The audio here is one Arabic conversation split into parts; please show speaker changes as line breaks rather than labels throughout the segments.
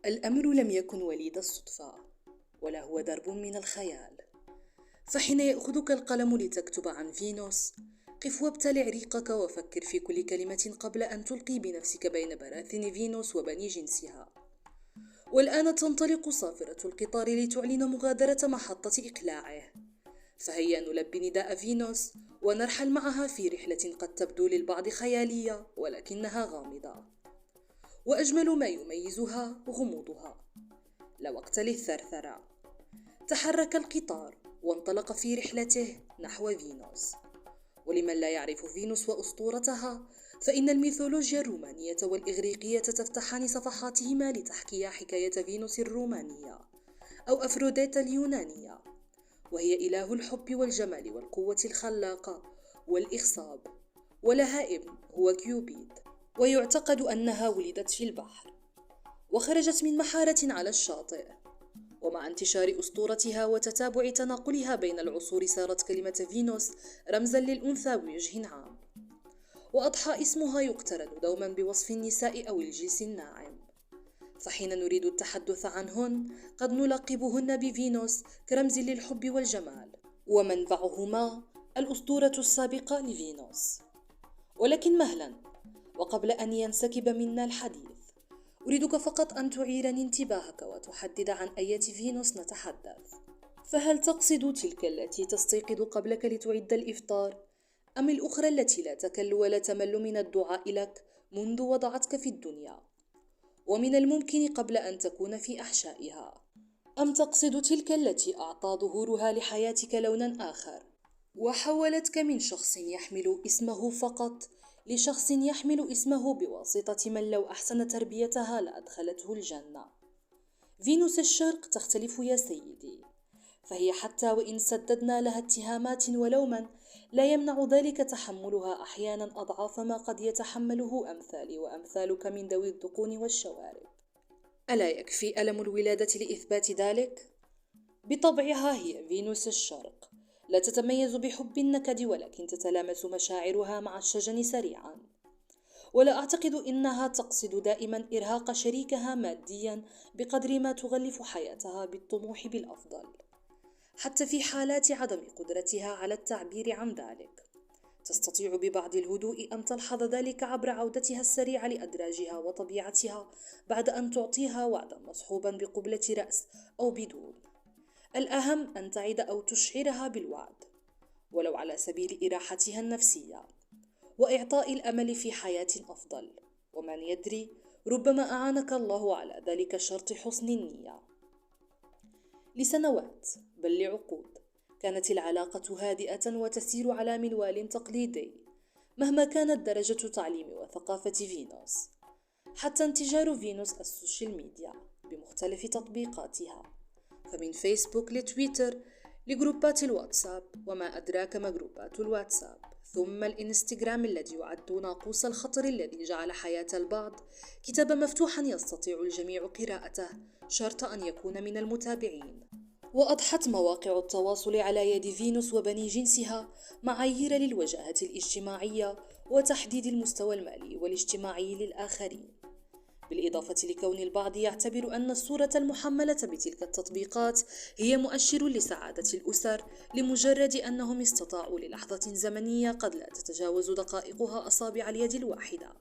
الأمر لم يكن وليد الصدفة، ولا هو درب من الخيال. فحين يأخذك القلم لتكتب عن فينوس، قف وابتلع ريقك وفكر في كل كلمة قبل أن تلقي بنفسك بين براثن فينوس وبني جنسها. والآن تنطلق صافرة القطار لتعلن مغادرة محطة إقلاعه، فهيا نلبي نداء فينوس ونرحل معها في رحلة قد تبدو للبعض خيالية ولكنها غامضة، وأجمل ما يميزها غموضها. لا وقت للثرثرة. تحرك القطار وانطلق في رحلته نحو فينوس. ولمن لا يعرف فينوس وأسطورتها، فإن الميثولوجيا الرومانية والإغريقية تفتحان صفحاتهما لتحكي حكاية فينوس الرومانية أو أفروديتا اليونانية، وهي إله الحب والجمال والقوة الخلاقة والإخصاب، ولها ابن هو كيوبيد، ويعتقد أنها ولدت في البحر وخرجت من محارة على الشاطئ. ومع انتشار أسطورتها وتتابع تناقلها بين العصور، صارت كلمة فينوس رمزا للأنثى بوجه عام، وأضحى اسمها يقترن دوما بوصف النساء أو الجنس الناعم. فحين نريد التحدث عنهن قد نلقبهن بفينوس كرمز للحب والجمال، ومنبعهما الأسطورة السابقة لفينوس. ولكن مهلا، وقبل أن ينسكب منا الحديث، أريدك فقط أن تعيرني انتباهك وتحدد عن أية فينوس نتحدث. فهل تقصد تلك التي تستيقظ قبلك لتعد الإفطار، أم الأخرى التي لا تكل ولا تمل من الدعاء لك منذ وضعتك في الدنيا، ومن الممكن قبل أن تكون في أحشائها؟ أم تقصد تلك التي أعطى ظهورها لحياتك لونا آخر، وحولتك من شخص يحمل اسمه فقط لشخص يحمل اسمه بواسطة من لو أحسن تربيتها لأدخلته الجنة؟ فينوس الشرق تختلف يا سيدي، فهي حتى وإن سددنا لها اتهامات ولوما، لا يمنع ذلك تحملها أحيانا أضعاف ما قد يتحمله أمثالي وأمثالك من ذوي الذقون والشوارب. ألا يكفي ألم الولادة لإثبات ذلك؟ بطبعها هي فينوس الشرق لا تتميز بحب النكد، ولكن تتلامس مشاعرها مع الشجن سريعا. ولا أعتقد إنها تقصد دائما إرهاق شريكها ماديا بقدر ما تغلف حياتها بالطموح بالأفضل، حتى في حالات عدم قدرتها على التعبير عن ذلك. تستطيع ببعض الهدوء أن تلحظ ذلك عبر عودتها السريعة لأدراجها وطبيعتها، بعد أن تعطيها وعدا مصحوبا بقبلة رأس أو بدون. الأهم أن تعد أو تشعرها بالوعد، ولو على سبيل إراحتها النفسية وإعطاء الأمل في حياة أفضل. ومن يدري، ربما أعانك الله على ذلك شرط حسن النية. لسنوات بل لعقود كانت العلاقة هادئة وتسير على منوال تقليدي، مهما كانت درجة تعليم وثقافة فينوس، حتى انتشار فينوس السوشيال ميديا بمختلف تطبيقاتها، فمن فيسبوك لتويتر لجروبات الواتساب، وما أدراك ما جروبات الواتساب، ثم الإنستغرام الذي يعد ناقوس الخطر الذي جعل حياة البعض كتابا مفتوحا يستطيع الجميع قراءته شرط أن يكون من المتابعين. وأضحت مواقع التواصل على يد فينوس وبني جنسها معايير للوجاهة الاجتماعية وتحديد المستوى المالي والاجتماعي للآخرين، بالإضافة لكون البعض يعتبر أن الصورة المحملة بتلك التطبيقات هي مؤشر لسعادة الأسر، لمجرد أنهم استطاعوا للحظة زمنية قد لا تتجاوز دقائقها أصابع اليد الواحدة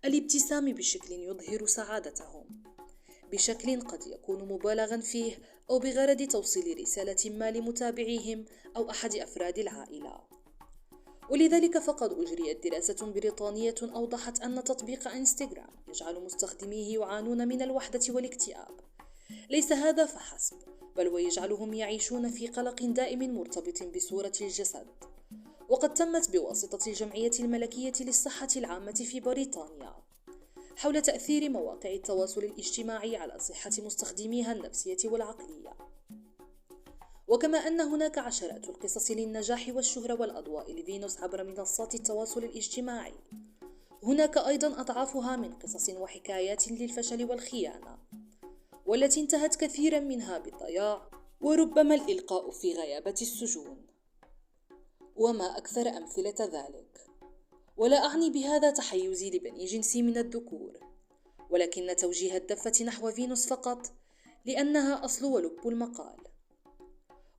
الابتسام بشكل يظهر سعادتهم، بشكل قد يكون مبالغا فيه أو بغرض توصيل رسالة ما لمتابعيهم أو أحد أفراد العائلة. ولذلك فقد أجريت دراسة بريطانية أوضحت أن تطبيق إنستغرام يجعل مستخدميه يعانون من الوحدة والاكتئاب. ليس هذا فحسب، بل ويجعلهم يعيشون في قلق دائم مرتبط بصورة الجسد. وقد تمت بواسطة الجمعية الملكية للصحة العامة في بريطانيا حول تأثير مواقع التواصل الاجتماعي على صحة مستخدميها النفسية والعقلية. وكما أن هناك عشرات القصص للنجاح والشهرة والأضواء لفينوس عبر منصات التواصل الاجتماعي، هناك أيضا أضعافها من قصص وحكايات للفشل والخيانة، والتي انتهت كثيرا منها بالضياع وربما الإلقاء في غيابة السجون، وما أكثر أمثلة ذلك. ولا أعني بهذا تحيزي لبني جنسي من الذكور، ولكن توجيه الدفة نحو فينوس فقط لأنها أصل ولب المقال.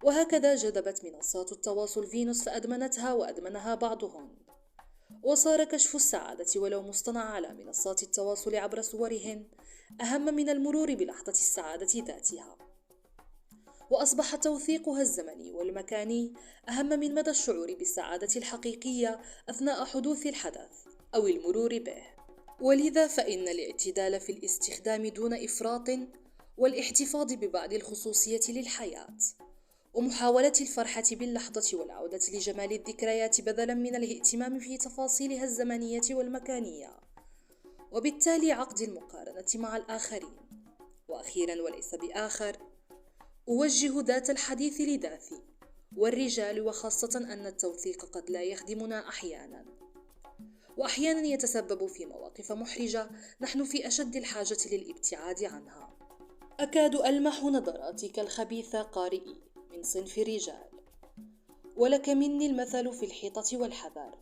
وهكذا جذبت منصات التواصل فينوس فأدمنتها وأدمنها بعضهم، وصار كشف السعادة ولو مصطنع على منصات التواصل عبر صورهن أهم من المرور بلحظة السعادة ذاتها، وأصبح توثيقها الزمني والمكاني أهم من مدى الشعور بالسعادة الحقيقية أثناء حدوث الحدث أو المرور به. ولذا فإن الاعتدال في الاستخدام دون إفراط والاحتفاظ ببعض الخصوصية للحياة ومحاولة الفرحة باللحظة والعودة لجمال الذكريات بدلاً من الاهتمام في تفاصيلها الزمنية والمكانية، وبالتالي عقد المقارنة مع الآخرين. وأخيراً وليس بآخر، أوجه ذات الحديث لذاتي والرجال، وخاصة أن التوثيق قد لا يخدمنا أحياناً، وأحياناً يتسبب في مواقف محرجة نحن في أشد الحاجة للابتعاد عنها. أكاد ألمح نظراتك الخبيثة قارئي من صنف الرجال، ولك مني المثل في الحيطة والحذر،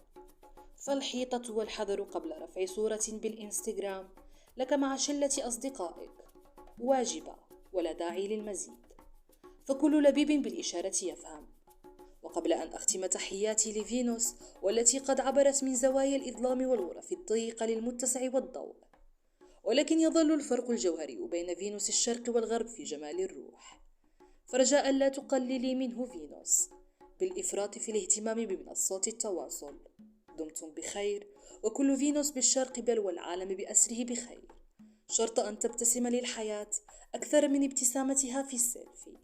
فالحيطة والحذر قبل رفع صورة بالإنستغرام لك مع شلة أصدقائك واجبة ولا داعي للمزيد، فكل لبيب بالإشارة يفهم. وقبل أن أختم تحياتي لفينوس والتي قد عبرت من زوايا الإظلام والغرف الضيقة للمتسع والضوء، ولكن يظل الفرق الجوهري بين فينوس الشرق والغرب في جمال الروح، فرجاء لا تقللي منه فينوس بالإفراط في الاهتمام بمنصات التواصل. دمتم بخير، وكل فينوس بالشرق بل والعالم بأسره بخير، شرط أن تبتسم للحياة أكثر من ابتسامتها في السيلفي.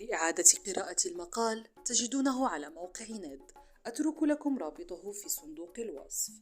لإعادة قراءة المقال تجدونه على موقع ند، أترك لكم رابطه في صندوق الوصف.